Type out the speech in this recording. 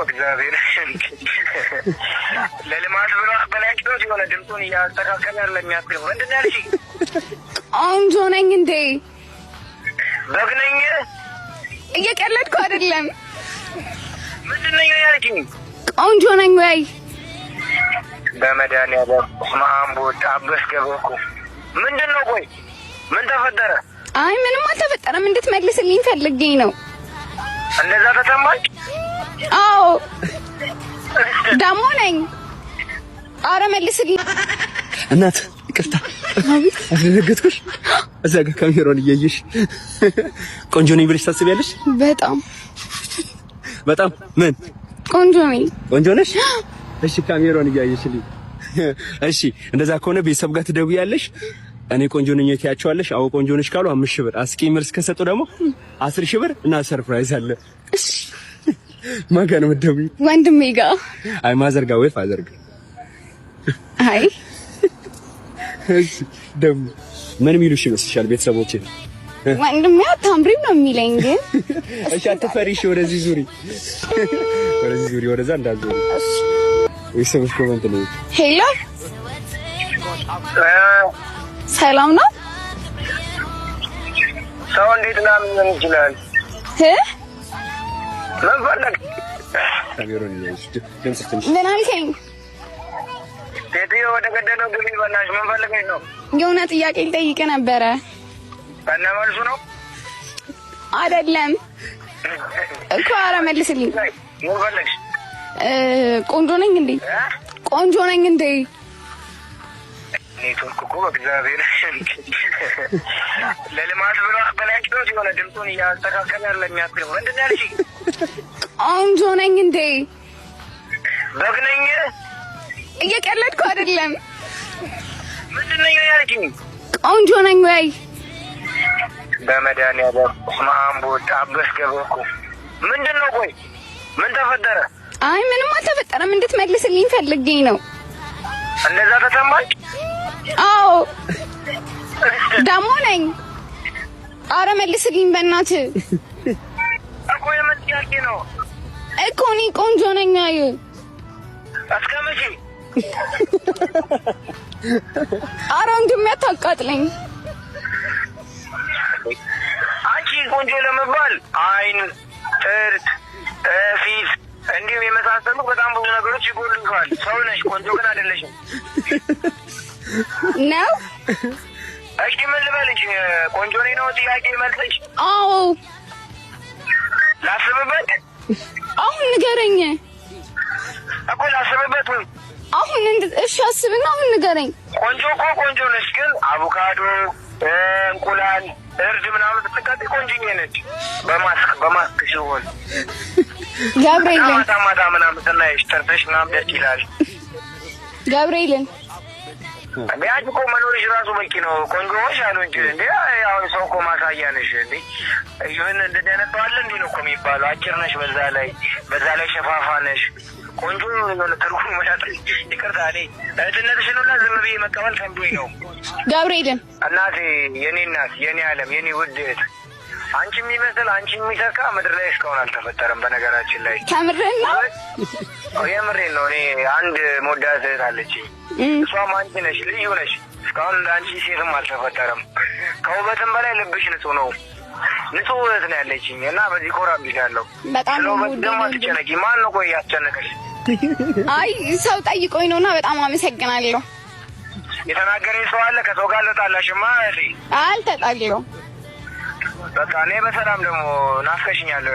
እግዚአብሔር ለልማት ብሎ አበላሽቶ የሆነ ድምፁን እያስተካከለ ያለ የሚያስገው ምንድን ያልሽ? ቆንጆ ነኝ እንዴ? በግ ነኝ? እየቀለድኩ አይደለም። ምንድን ነኝ ያልሽኝ? ቆንጆ ነኝ ወይ? በመድኃኒዓለም ማምቦ ታበስ ገበኩ ምንድን ነው? ቆይ ምን ተፈጠረ? አይ ምንም አልተፈጠረም። እንድትመልስልኝ ፈልጌ ነው። እንደዛ ተሰማች? አዎ ደሞ ነኝ። አረ መልስልኝ። እናት ይቅርታ አስደነገጥኩሽ። እዛ ጋር ካሜራውን እያየሽ ቆንጆ ነኝ ብለሽ ታስቢያለሽ? በጣም ምን ቆንጆ ነኝ። ቆንጆ ነሽ? እሺ ካሜራውን እያየሽልኝ። እሺ እንደዛ ከሆነ ቤተሰብ ጋር ትደውያለሽ። እኔ ቆንጆ ነኝ ትያቸዋለሽ። አዎ ቆንጆ ነሽ ካሉ 5000 ብር፣ አስቂ መልስ ከሰጡ ደግሞ 10000 ብር እና ሰርፕራይዝ አለ። እሺ ማን ጋር ነው የምትደውይው? ወንድሜ ጋር። አይ ማዘር ጋር ወይ ፋዘር ጋር? አይ እሺ ደግሞ ምን የሚሉሽ ይመስልሻል ቤተሰቦቼ? ወንድሜ አታምሪም ነው የሚለኝ። ግን እሺ አትፈሪሽ። ወደዚህ ዙሪ፣ ወደዚህ ዙሪ፣ ወደዛ እንዳትዙሪ። ቤተሰቦች ኮሜንት ነው። ሄሎ ሰላም ነው? ሰው እንዴት ላምን ይችላል? ምን ፈለግ? ካሜራውን እያየሽ ድምጽ ትንሽ ምን አልከኝ? ሴትዮ ወደ ገደለው ግቢ በላሽ። ምን ፈልገሽ ነው? የሆነ ጥያቄ ልጠይቅህ ነበረ። እና መልሱ ነው አይደለም እኮ። ኧረ መልስልኝ። ምን ፈለግሽ? ቆንጆ ነኝ እንዴ? ቆንጆ ነኝ እንዴ? ኔትወርክ እኮ እግዚአብሔር ለልማት ብሎ አበላሽቶ የሆነ ድምፁን እያስተካከለ ያለ የሚያስገው ምንድን ያልሽ? ቆንጆ ነኝ እንዴ? በግ ነኝ? እየቀለድኩ አይደለም። ምንድን ነኝ ያልሽኝ? ቆንጆ ነኝ ወይ? በመድኃኒዓለም ማምቦ ታበስ ገበኩ ምንድን ነው? ቆይ ምን ተፈጠረ? አይ ምንም አልተፈጠረም። እንድትመልስልኝ ፈልጌ ነው። እንደዛ ተሰማች? አዎ ደሞ ነኝ። አረ መልስልኝ በእናትህ። እኮ የምን ጥያቄ ነው? እኮ እኔ ቆንጆ ነኝ። አይ እስከ መቼ? አረ ወንድሜ አታቃጥለኝ። አንቺ ቆንጆ ለመባል አይን፣ ጥርት፣ ፊት እንዲሁም የመሳሰሉ በጣም ብዙ ነገሮች ይጎልሻል። ሰው ነሽ፣ ቆንጆ ግን አይደለሽም ነው። እሺ ምን ልበልሽ? ቆንጆ ነኝ ነው ጥያቄ መልሰሽ? አዎ ላስብበት። አሁን ንገረኝ እኮ ላስብበት። አሁን እሺ አስብና አሁን ንገረኝ። ቆንጆ እኮ ቆንጆ ነሽ፣ ግን አቮካዶ፣ እንቁላል፣ እርድ ምናምን ስትቀጥይ ቆንጆዬ ነች። በማስክ ሲሆን ገብርኤልን ማታ ምናምን ስናይሽ ጠርተሽ ምናምን ደስ ይላል። ገብርኤልን እንዴ አንቺ እኮ መኖርሽ ራሱ በቂ ነው። ቆንጆዎች አሉ እንጂ እንዴ አሁን ሰው እኮ ማሳያ ነሽ። እንዴ ይሁን እንደደነጠዋለ እንዴ ነው እኮ የሚባለው። አጭር ነሽ፣ በዛ ላይ ሸፋፋ ነሽ። ቆንጆ የሆነ ትርጉም መሻት ይቅርታ፣ እኔ እህትነትሽን ሁላ ዝም ብዬ መቀበል ከብዶኝ ነው። ገብርኤልን እናቴ፣ የኔ እናት፣ የኔ ዓለም፣ የኔ ውድ እህት፣ አንቺ የሚመስል አንቺ የሚተካ ምድር ላይ እስካሁን አልተፈጠረም። በነገራችን ላይ ከምሬን ነው፣ የምሬን ነው። እኔ አንድ ሞዳት እህት አለችኝ። እሷም አንቺ ነሽ፣ ልዩ ነሽ። እስካሁን እንደ አንቺ ሴትም አልተፈጠረም። ከውበትም በላይ ልብሽ ንጹህ ነው። ንጹህ እህት ነው ያለችኝ እና በዚህ ኮራ ብያለሁ። በጣም ነው ደግሞ አትጨነቂ። ማን ነው ቆይ ያስጨነቀሽ? አይ ሰው ጠይቆኝ ነውና በጣም አመሰግናለሁ። የተናገረኝ ሰው አለ? ከሰው ጋር ልጣላሽማ እህቴ? አልተጣላሁም። በቃ እኔ በሰላም ደግሞ ናፍቀሽኛል።